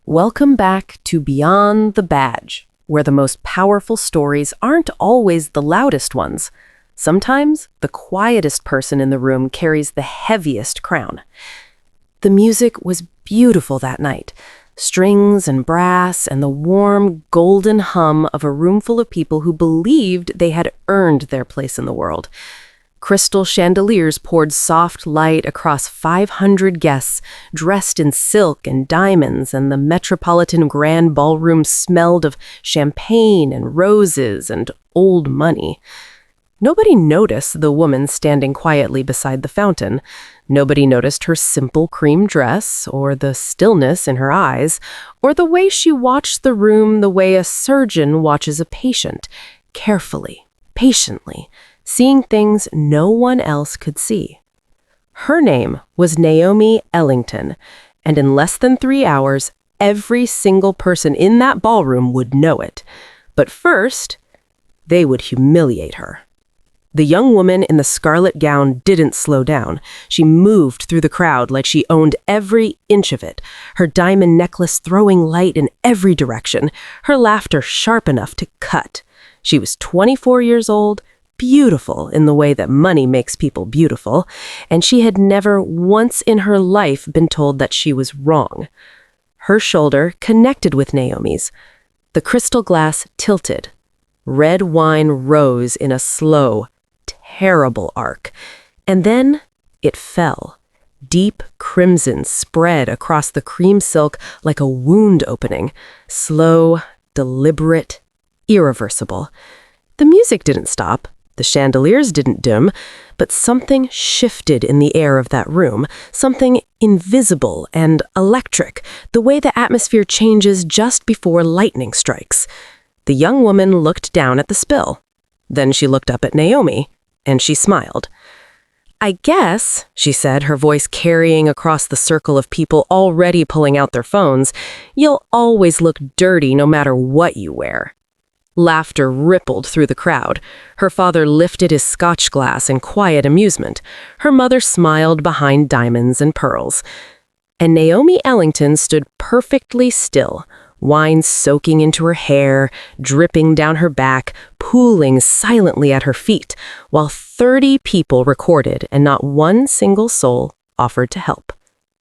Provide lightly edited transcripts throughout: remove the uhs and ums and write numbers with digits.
Welcome back to Beyond the Badge, where the most powerful stories aren't always the loudest ones. Sometimes the quietest person in the room carries the heaviest crown. The music was beautiful that night. Strings and brass and the warm, golden hum of a room full of people who believed they had earned their place in the world. Crystal chandeliers poured soft light across 500 guests, dressed in silk and diamonds, and the Metropolitan Grand Ballroom smelled of champagne and roses and old money. Nobody noticed the woman standing quietly beside the fountain. Nobody noticed her simple cream dress, or the stillness in her eyes, or the way she watched the room the way a surgeon watches a patient, carefully, patiently, seeing things no one else could see. Her name was Naomi Ellington, and in less than 3 hours, every single person in that ballroom would know it. But first, they would humiliate her. The young woman in the scarlet gown didn't slow down. She moved through the crowd like she owned every inch of it, her diamond necklace throwing light in every direction, her laughter sharp enough to cut. She was 24 years old, beautiful in the way that money makes people beautiful, and she had never once in her life been told that she was wrong. Her shoulder connected with Naomi's. The crystal glass tilted. Red wine rose in a slow, terrible arc, and then it fell. Deep crimson spread across the cream silk like a wound opening, slow, deliberate, irreversible. The music didn't stop. The chandeliers didn't dim, but something shifted in the air of that room, something invisible and electric, the way the atmosphere changes just before lightning strikes. The young woman looked down at the spill. Then she looked up at Naomi, and she smiled. "I guess," she said, her voice carrying across the circle of people already pulling out their phones, "you'll always look dirty no matter what you wear." Laughter rippled through the crowd. Her father lifted his scotch glass in quiet amusement. Her mother smiled behind diamonds and pearls. And Naomi Ellington stood perfectly still, wine soaking into her hair, dripping down her back, pooling silently at her feet, while 30 people recorded and not one single soul offered to help.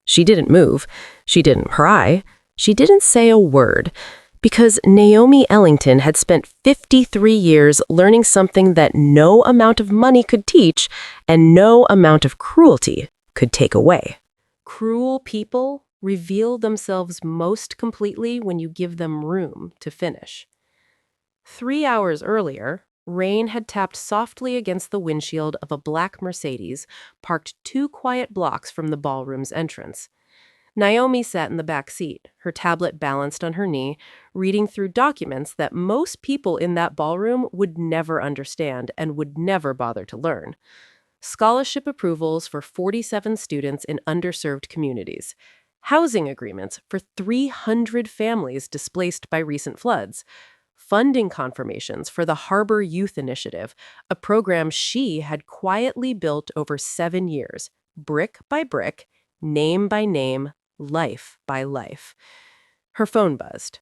She didn't move. She didn't cry. She didn't say a word. Because Naomi Ellington had spent 53 years learning something that no amount of money could teach and no amount of cruelty could take away. Cruel people reveal themselves most completely when you give them room to finish. 3 hours earlier, rain had tapped softly against the windshield of a black Mercedes parked 2 quiet blocks from the ballroom's entrance. Naomi sat in the back seat, her tablet balanced on her knee, reading through documents that most people in that ballroom would never understand and would never bother to learn. Scholarship approvals for 47 students in underserved communities. Housing agreements for 300 families displaced by recent floods. Funding confirmations for the Harbor Youth Initiative, a program she had quietly built over 7 years, brick by brick, name by name, life by life. Her phone buzzed.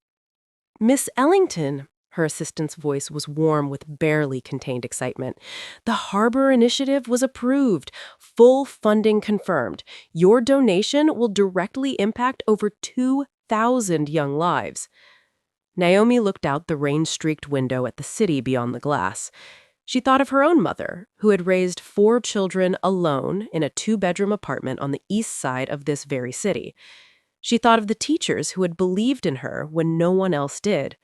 "Miss Ellington," her assistant's voice was warm with barely contained excitement. "The Harbor Initiative was approved. Full funding confirmed. Your donation will directly impact over 2,000 young lives." Naomi looked out the rain-streaked window at the city beyond the glass. She thought of her own mother, who had raised 4 children alone in a 2-bedroom apartment on the east side of this very city. She thought of the teachers who had believed in her when no one else did.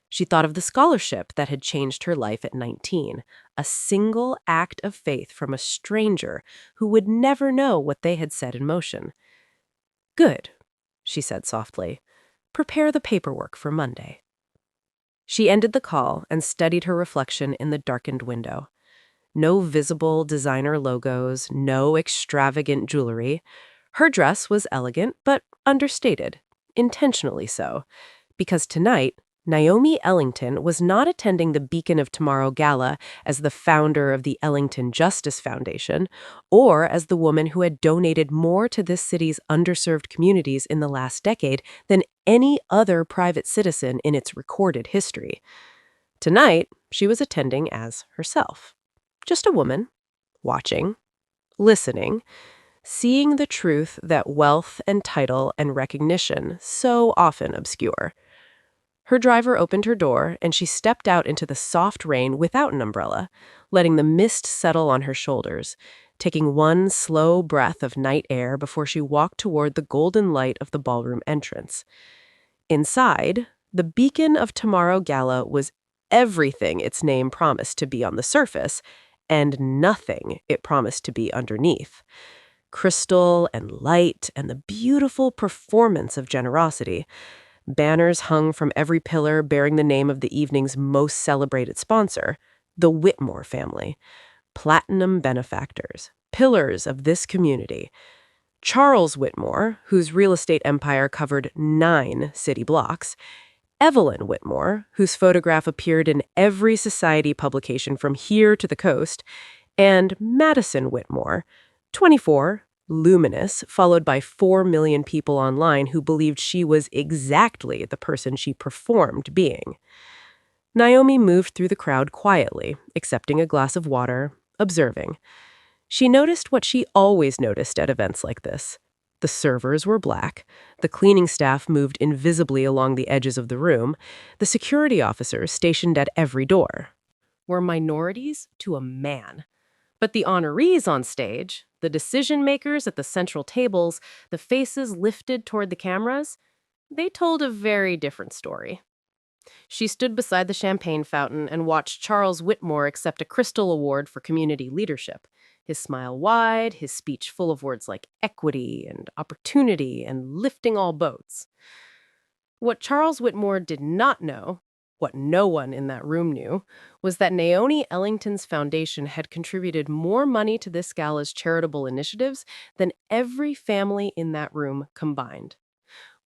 She thought of the scholarship that had changed her life at 19, a single act of faith from a stranger who would never know what they had set in motion. "Good," she said softly. "Prepare the paperwork for Monday." She ended the call and studied her reflection in the darkened window. No visible designer logos, no extravagant jewelry. Her dress was elegant but understated, intentionally so, because tonight Naomi Ellington was not attending the Beacon of Tomorrow Gala as the founder of the Ellington Justice Foundation or as the woman who had donated more to this city's underserved communities in the last decade than any other private citizen in its recorded history. Tonight, she was attending as herself. Just a woman, watching, listening, seeing the truth that wealth and title and recognition so often obscure. Her driver opened her door, and she stepped out into the soft rain without an umbrella, letting the mist settle on her shoulders, taking one slow breath of night air before she walked toward the golden light of the ballroom entrance. Inside, the Beacon of Tomorrow Gala was everything its name promised to be on the surface, and nothing it promised to be underneath. Crystal and light and the beautiful performance of generosity. Banners hung from every pillar bearing the name of the evening's most celebrated sponsor, the Whitmore family. Platinum benefactors, pillars of this community. Charles Whitmore, whose real estate empire covered 9 city blocks. Evelyn Whitmore, whose photograph appeared in every society publication from here to the coast. And Madison Whitmore, 24, luminous, followed by 4 million people online who believed she was exactly the person she performed being. Naomi moved through the crowd quietly, accepting a glass of water, observing. She noticed what she always noticed at events like this. The servers were black, the cleaning staff moved invisibly along the edges of the room, the security officers stationed at every door were minorities to a man. But the honorees on stage, the decision makers at the central tables, the faces lifted toward the cameras, they told a very different story. She stood beside the champagne fountain and watched Charles Whitmore accept a Crystal Award for community leadership, his smile wide, his speech full of words like equity and opportunity and lifting all boats. What Charles Whitmore did not know, what no one in that room knew, was that Naomi Ellington's foundation had contributed more money to this gala's charitable initiatives than every family in that room combined.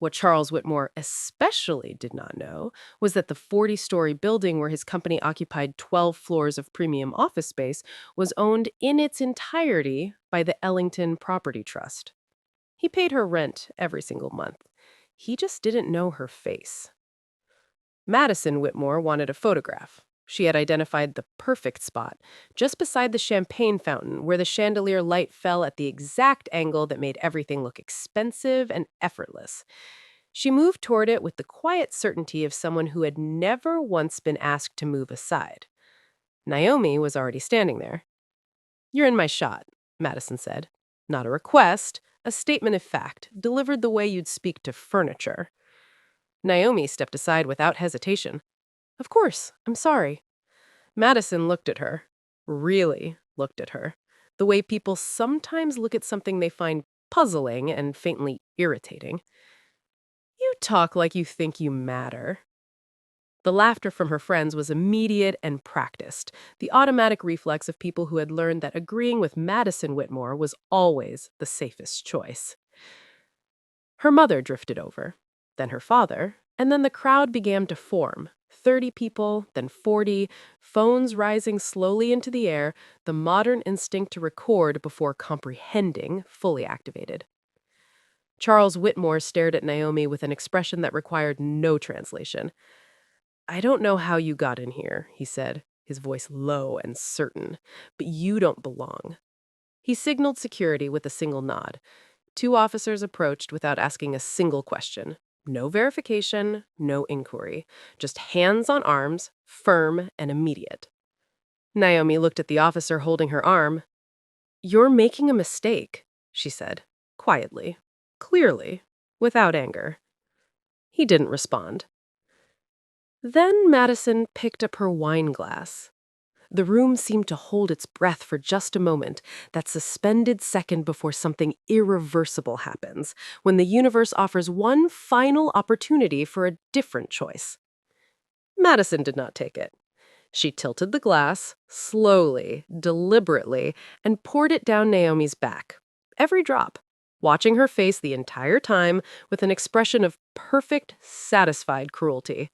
What Charles Whitmore especially did not know was that the 40-story building where his company occupied 12 floors of premium office space was owned in its entirety by the Ellington Property Trust. He paid her rent every single month. He just didn't know her face. Madison Whitmore wanted a photograph. She had identified the perfect spot, just beside the champagne fountain, where the chandelier light fell at the exact angle that made everything look expensive and effortless. She moved toward it with the quiet certainty of someone who had never once been asked to move aside. Naomi was already standing there. "You're in my shot," Madison said. Not a request, a statement of fact, delivered the way you'd speak to furniture. Naomi stepped aside without hesitation. "Of course, I'm sorry." Madison looked at her. Really looked at her. The way people sometimes look at something they find puzzling and faintly irritating. "You talk like you think you matter." The laughter from her friends was immediate and practiced, the automatic reflex of people who had learned that agreeing with Madison Whitmore was always the safest choice. Her mother drifted over, then her father, and then the crowd began to form. 30 people, then 40, phones rising slowly into the air, the modern instinct to record before comprehending fully activated. Charles Whitmore stared at Naomi with an expression that required no translation. "I don't know how you got in here," he said, his voice low and certain, "but you don't belong." He signaled security with a single nod. 2 officers approached without asking a single question. No verification, no inquiry. Just hands on arms, firm and immediate. Naomi looked at the officer holding her arm. "You're making a mistake," she said, quietly, clearly, without anger. He didn't respond. Then Madison picked up her wine glass. The room seemed to hold its breath for just a moment, that suspended second before something irreversible happens, when the universe offers one final opportunity for a different choice. Madison did not take it. She tilted the glass, slowly, deliberately, and poured it down Naomi's back, every drop, watching her face the entire time with an expression of perfect, satisfied cruelty.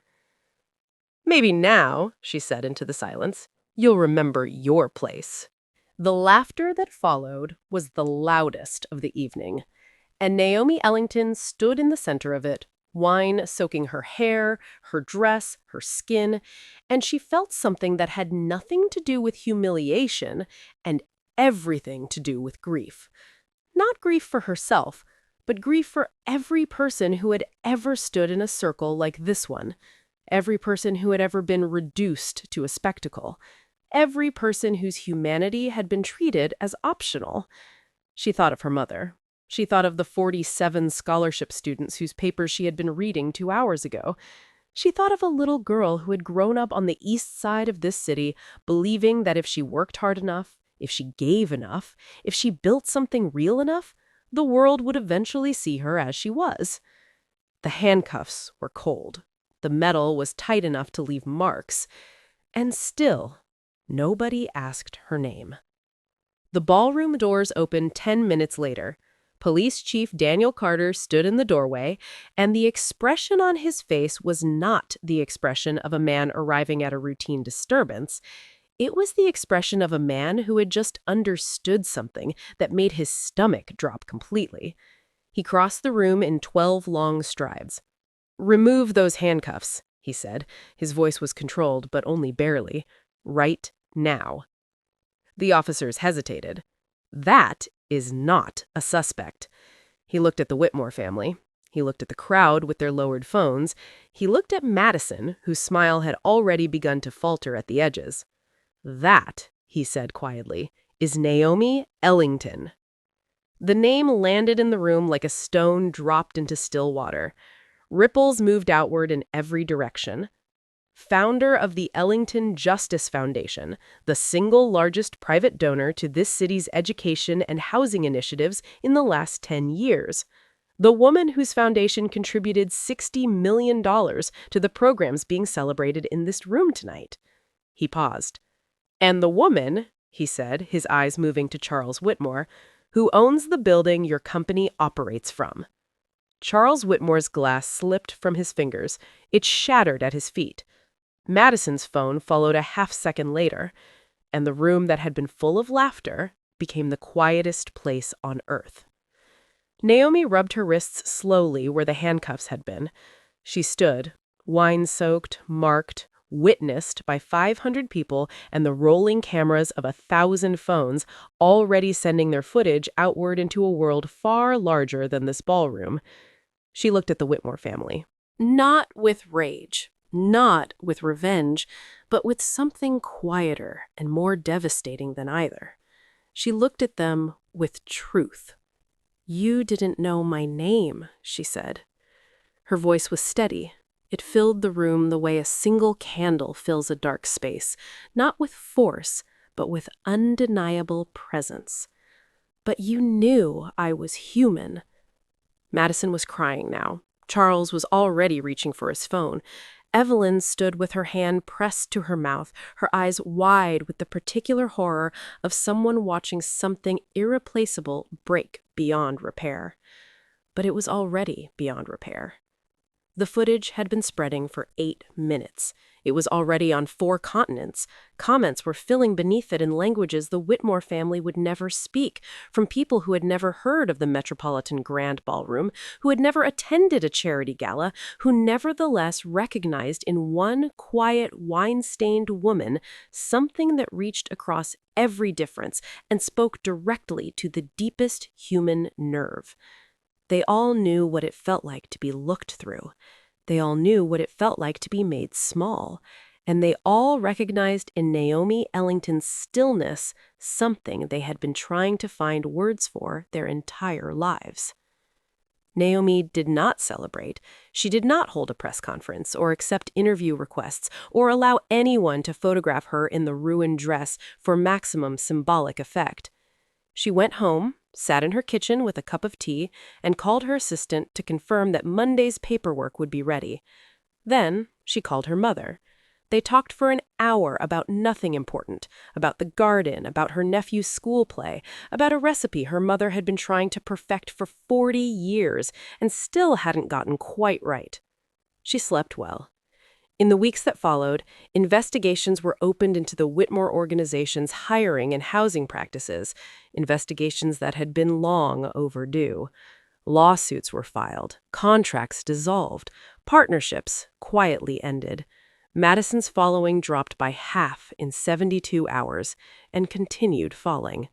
Maybe now, she said into the silence, you'll remember your place. The laughter that followed was the loudest of the evening, and Naomi Ellington stood in the center of it, wine soaking her hair, her dress, her skin, and she felt something that had nothing to do with humiliation and everything to do with grief. Not grief for herself, but grief for every person who had ever stood in a circle like this one, every person who had ever been reduced to a spectacle, every person whose humanity had been treated as optional. She thought of her mother. She thought of the 47 scholarship students whose papers she had been reading 2 hours ago. She thought of a little girl who had grown up on the east side of this city, believing that if she worked hard enough, if she gave enough, if she built something real enough, the world would eventually see her as she was. The handcuffs were cold. The metal was tight enough to leave marks. And still, nobody asked her name. The ballroom doors opened 10 minutes later. Police Chief Daniel Carter stood in the doorway, and the expression on his face was not the expression of a man arriving at a routine disturbance. It was the expression of a man who had just understood something that made his stomach drop completely. He crossed the room in 12 long strides. "Remove those handcuffs," he said. His voice was controlled, but only barely. "Right now." The officers hesitated. That is not a suspect. He looked at the Whitmore family. He looked at the crowd with their lowered phones. He looked at Madison, whose smile had already begun to falter at the edges. "That," he said quietly, "is Naomi Ellington." The name landed in the room like a stone dropped into still water. Ripples moved outward in every direction. Founder of the Ellington Justice Foundation, the single largest private donor to this city's education and housing initiatives in the last 10 years. The woman whose foundation contributed $60 million to the programs being celebrated in this room tonight. He paused. "And the woman," he said, his eyes moving to Charles Whitmore, "who owns the building your company operates from." Charles Whitmore's glass slipped from his fingers. It shattered at his feet. Madison's phone followed a half-second later, and the room that had been full of laughter became the quietest place on earth. Naomi rubbed her wrists slowly where the handcuffs had been. She stood, wine-soaked, marked, witnessed by 500 people and the rolling cameras of 1,000 phones already sending their footage outward into a world far larger than this ballroom. She looked at the Whitmore family. Not with rage, not with revenge, but with something quieter and more devastating than either. She looked at them with truth. "You didn't know my name," she said. Her voice was steady. It filled the room the way a single candle fills a dark space, not with force, but with undeniable presence. "But you knew I was human." Madison was crying now. Charles was already reaching for his phone. Evelyn stood with her hand pressed to her mouth, her eyes wide with the particular horror of someone watching something irreplaceable break beyond repair. But it was already beyond repair. The footage had been spreading for 8 minutes. It was already on 4 continents. Comments were filling beneath it in languages the Whitmore family would never speak, from people who had never heard of the Metropolitan Grand Ballroom, who had never attended a charity gala, who nevertheless recognized in one quiet, wine-stained woman something that reached across every difference and spoke directly to the deepest human nerve. They all knew what it felt like to be looked through. They all knew what it felt like to be made small. And they all recognized in Naomi Ellington's stillness something they had been trying to find words for their entire lives. Naomi did not celebrate. She did not hold a press conference or accept interview requests or allow anyone to photograph her in the ruined dress for maximum symbolic effect. She went home, sat in her kitchen with a cup of tea, and called her assistant to confirm that Monday's paperwork would be ready. Then she called her mother. They talked for an hour about nothing important, about the garden, about her nephew's school play, about a recipe her mother had been trying to perfect for 40 years and still hadn't gotten quite right. She slept well. In the weeks that followed, investigations were opened into the Whitmore organization's hiring and housing practices, investigations that had been long overdue. Lawsuits were filed, contracts dissolved, partnerships quietly ended. Madison's following dropped by half in 72 hours and continued falling.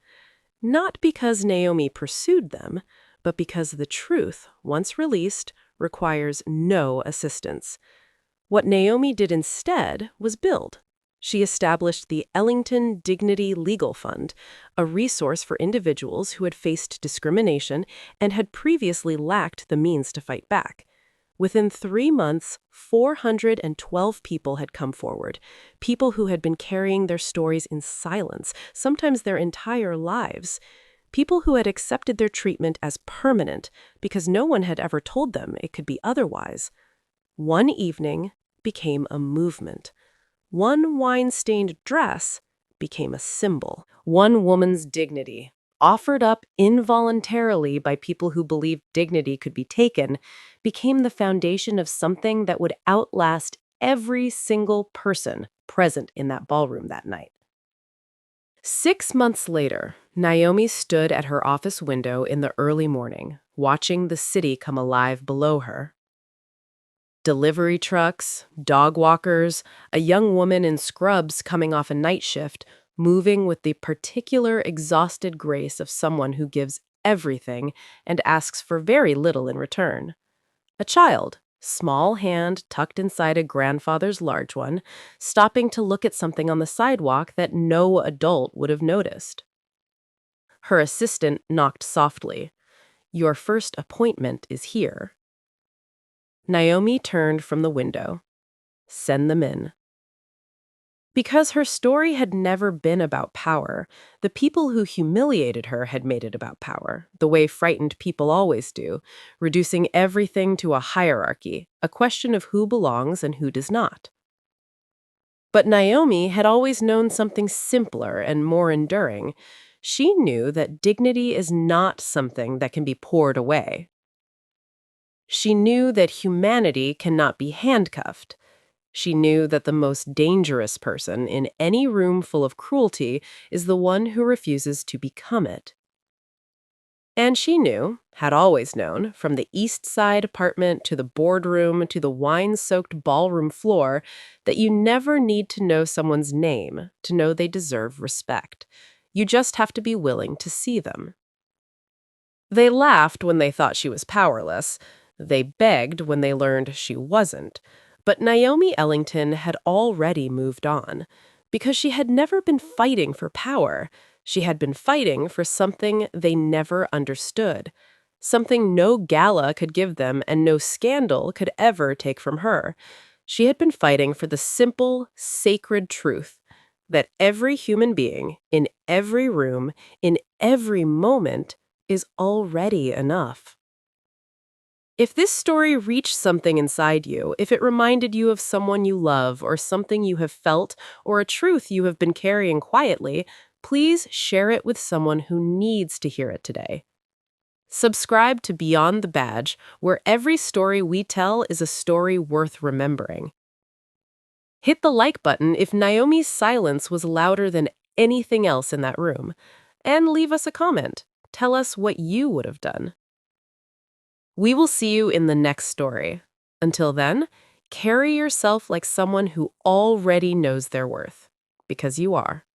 Not because Naomi pursued them, but because the truth, once released, requires no assistance. What Naomi did instead was build. She established the Ellington Dignity Legal Fund, a resource for individuals who had faced discrimination and had previously lacked the means to fight back. Within 3 months, 412 people had come forward, people who had been carrying their stories in silence, sometimes their entire lives, people who had accepted their treatment as permanent because no one had ever told them it could be otherwise. One evening became a movement. One wine-stained dress became a symbol. One woman's dignity, offered up involuntarily by people who believed dignity could be taken, became the foundation of something that would outlast every single person present in that ballroom that night. 6 months later, Naomi stood at her office window in the early morning, watching the city come alive below her. Delivery trucks, dog walkers, a young woman in scrubs coming off a night shift, moving with the particular exhausted grace of someone who gives everything and asks for very little in return. A child, small hand tucked inside a grandfather's large one, stopping to look at something on the sidewalk that no adult would have noticed. Her assistant knocked softly. "Your first appointment is here." Naomi turned from the window. "Send them in." Because her story had never been about power, the people who humiliated her had made it about power, the way frightened people always do, reducing everything to a hierarchy, a question of who belongs and who does not. But Naomi had always known something simpler and more enduring. She knew that dignity is not something that can be poured away. She knew that humanity cannot be handcuffed. She knew that the most dangerous person in any room full of cruelty is the one who refuses to become it. And she knew, had always known, from the East Side apartment to the boardroom to the wine-soaked ballroom floor, that you never need to know someone's name to know they deserve respect. You just have to be willing to see them. They laughed when they thought she was powerless. They begged when they learned she wasn't. But Naomi Ellington had already moved on. Because she had never been fighting for power. She had been fighting for something they never understood. Something no gala could give them and no scandal could ever take from her. She had been fighting for the simple, sacred truth that every human being, in every room, in every moment, is already enough. If this story reached something inside you, if it reminded you of someone you love or something you have felt or a truth you have been carrying quietly, please share it with someone who needs to hear it today. Subscribe to Beyond the Badge, where every story we tell is a story worth remembering. Hit the like button if Naomi's silence was louder than anything else in that room. And leave us a comment. Tell us what you would have done. We will see you in the next story. Until then, carry yourself like someone who already knows their worth, because you are.